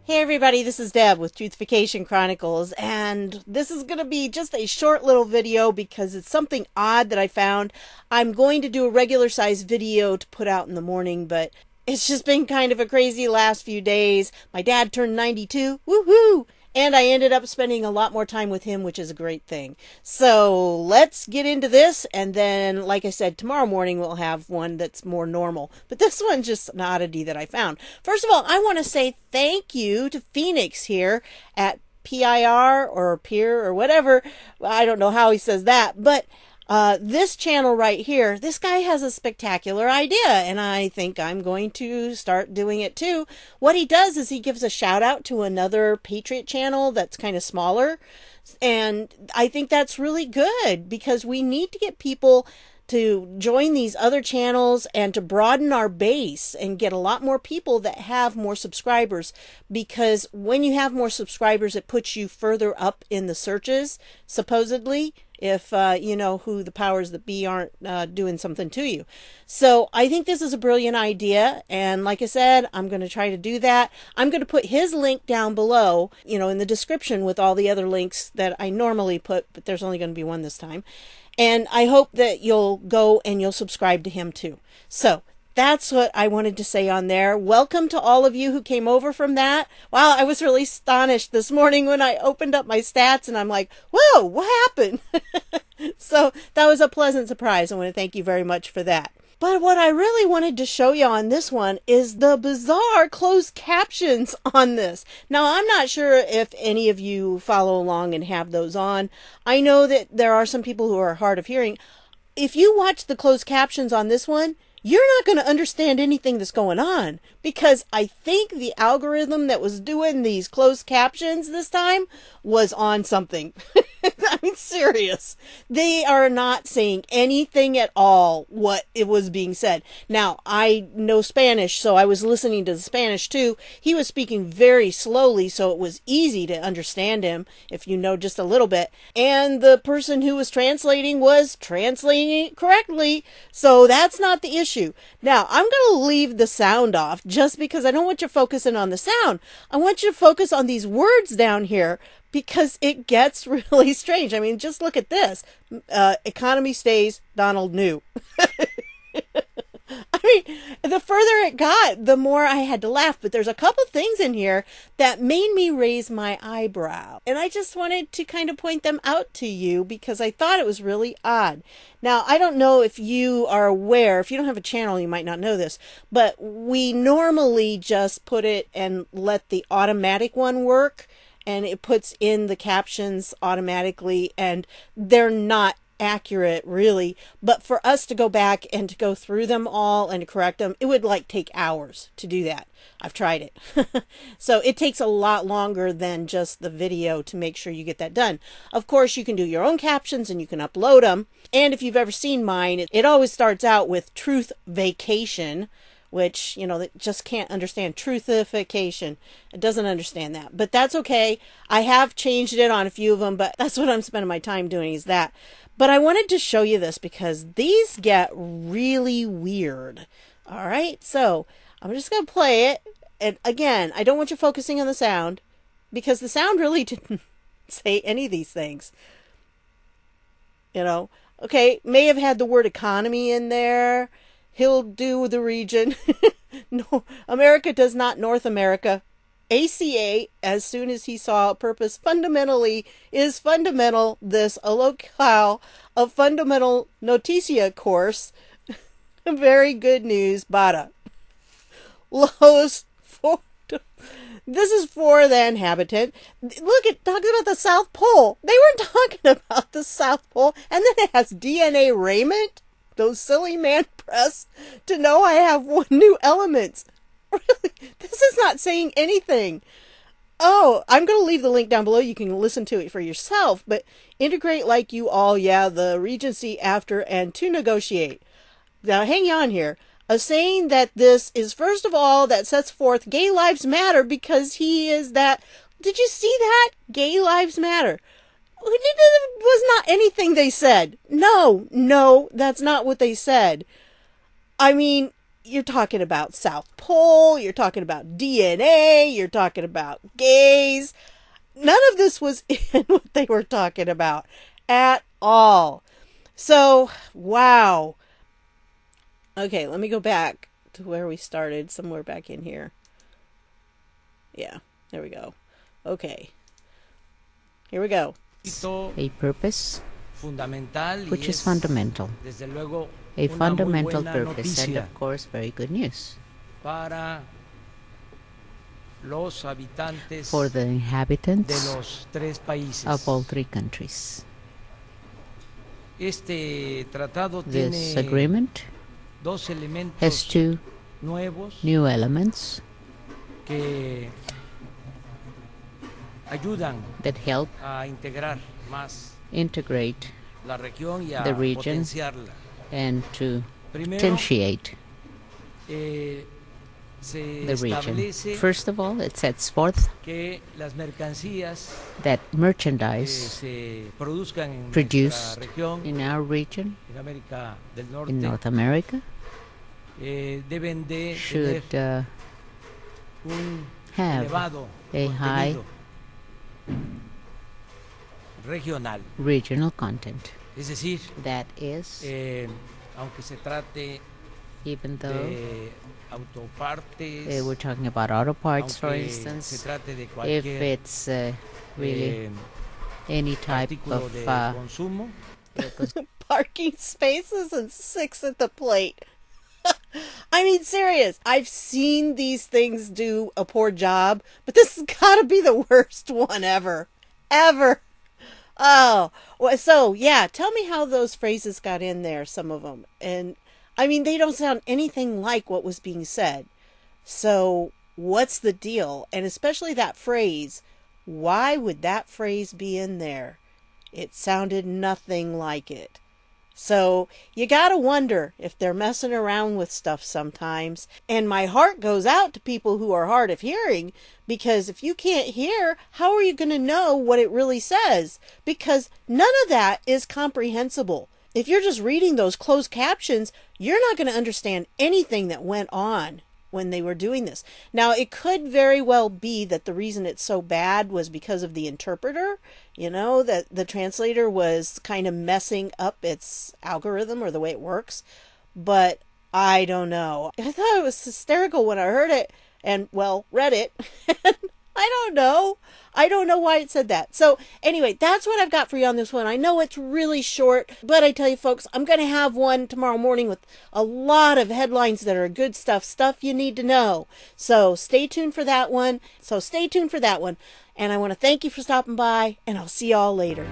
Hey everybody, this is Deb with Truthification Chronicles, and this is going to be just a short little video because it's something odd that I found. I'm going to do a regular size video to put out in the morning, but it's just been kind of a crazy last few days. My dad turned 92, woohoo! And I ended up spending a lot more time with him, which is a great thing. So let's get into this. And then, like I said, tomorrow morning we'll have one that's more normal. But this one's just an oddity that I found. First of all, I want to say thank you to Phoenix here at PIR or PIR or whatever. I don't know how he says that. But this channel right here, this guy has a spectacular idea, and I think I'm going to start doing it too. What he does is he gives a shout out to another Patriot channel that's kind of smaller, and I think that's really good because we need to get people to join these other channels and to broaden our base and get a lot more people that have more subscribers, because when you have more subscribers it puts you further up in the searches, supposedly, if you know who the powers that be aren't doing something to you. So I think this is a brilliant idea, and like I said, I'm going to try to do that. I'm going to put his link down below, you know, in the description with all the other links that I normally put, but there's only going to be one this time. And I hope that you'll go and you'll subscribe to him too. So that's what I wanted to say on there. Welcome to all of you who came over from that. Wow, I was really astonished this morning when I opened up my stats and I'm like, whoa, what happened? So that was a pleasant surprise. I want to thank you very much for that. But what I really wanted to show you on this one is the bizarre closed captions on this. Now, I'm not sure if any of you follow along and have those on. I know that there are some people who are hard of hearing. If you watch the closed captions on this one, you're not going to understand anything that's going on, because I think the algorithm that was doing these closed captions this time was on something. I mean, serious. They are not saying anything at all what it was being said. Now, I know Spanish, so I was listening to the Spanish too. He was speaking very slowly, so it was easy to understand him if you know just a little bit. And the person who was translating it correctly, so that's not the issue. Now, I'm going to leave the sound off just because I don't want you focusing on the sound. I want you to focus on these words down here, because it gets really strange. I mean, just look at this. Economy stays, Donald knew. I mean, the further it got, the more I had to laugh. But there's a couple things in here that made me raise my eyebrow. And I just wanted to kind of point them out to you because I thought it was really odd. Now, I don't know if you are aware. If you don't have a channel, you might not know this. But we normally just put it and let the automatic one work. And it puts in the captions automatically, and they're not accurate really. But for us to go back and to go through them all and to correct them, it would like take hours to do that. I've tried it. So it takes a lot longer than just the video to make sure you get that done. Of course, you can do your own captions and you can upload them. And if you've ever seen mine, it always starts out with Truthification, which, you know, that just can't understand truthification. It doesn't understand that, but that's okay. I have changed it on a few of them, but that's what I'm spending my time doing, is that. But I wanted to show you this because these get really weird. All right, so I'm just going to play it. And again, I don't want you focusing on the sound because the sound really didn't say any of these things. You know, okay, may have had the word economy in there. He'll do the region. No, America does not North America. ACA, as soon as he saw a purpose, fundamentally is fundamental. This a locale of fundamental noticia course. Very good news, Bada. Los for. This is for the inhabitant. Look, it talks about the South Pole. They weren't talking about the South Pole. And then it has DNA raiment. Those silly man press to know I have one new elements. Really, this is not saying anything. Oh, I'm going to leave the link down below. You can listen to it for yourself. But integrate like you all, yeah, the Regency after and to negotiate. Now, hang on here. A saying that this is, first of all, that sets forth gay lives matter because he is that. Did you see that? Gay lives matter. It was not anything they said. No, that's not what they said. I mean, you're talking about South Pole, you're talking about DNA, you're talking about gays. None of this was in what they were talking about at all. So, wow. Okay, let me go back to where we started, somewhere back in here. Yeah, there we go. Okay. Here we go. A purpose which is fundamental. A fundamental purpose and, of course, very good news for the inhabitants of all three countries. This agreement has two new elements that help integrate the region and to potentiate the region. First of all, it sets forth that merchandise produced in our region, in North America, should have a high regional content. That is, even though we're talking about auto parts, for instance, if it's really any type of parking spaces and 6 at the plate. I mean, serious. I've seen these things do a poor job, but this has got to be the worst one ever. Ever. Oh, well, so yeah, tell me how those phrases got in there, some of them. And I mean, they don't sound anything like what was being said. So what's the deal? And especially that phrase, why would that phrase be in there? It sounded nothing like it. So you gotta wonder if they're messing around with stuff sometimes. And my heart goes out to people who are hard of hearing, because if you can't hear, how are you going to know what it really says? Because none of that is comprehensible. If you're just reading those closed captions, you're not going to understand anything that went on when they were doing this. Now, it could very well be that the reason it's so bad was because of the interpreter, you know, that the translator was kind of messing up its algorithm or the way it works. But I don't know. I thought it was hysterical when I heard it and, well, read it. I don't know. I don't know why it said that. So anyway, that's what I've got for you on this one. I know it's really short, but I tell you folks, I'm going to have one tomorrow morning with a lot of headlines that are good stuff you need to know. So stay tuned for that one. And I want to thank you for stopping by, and I'll see y'all later.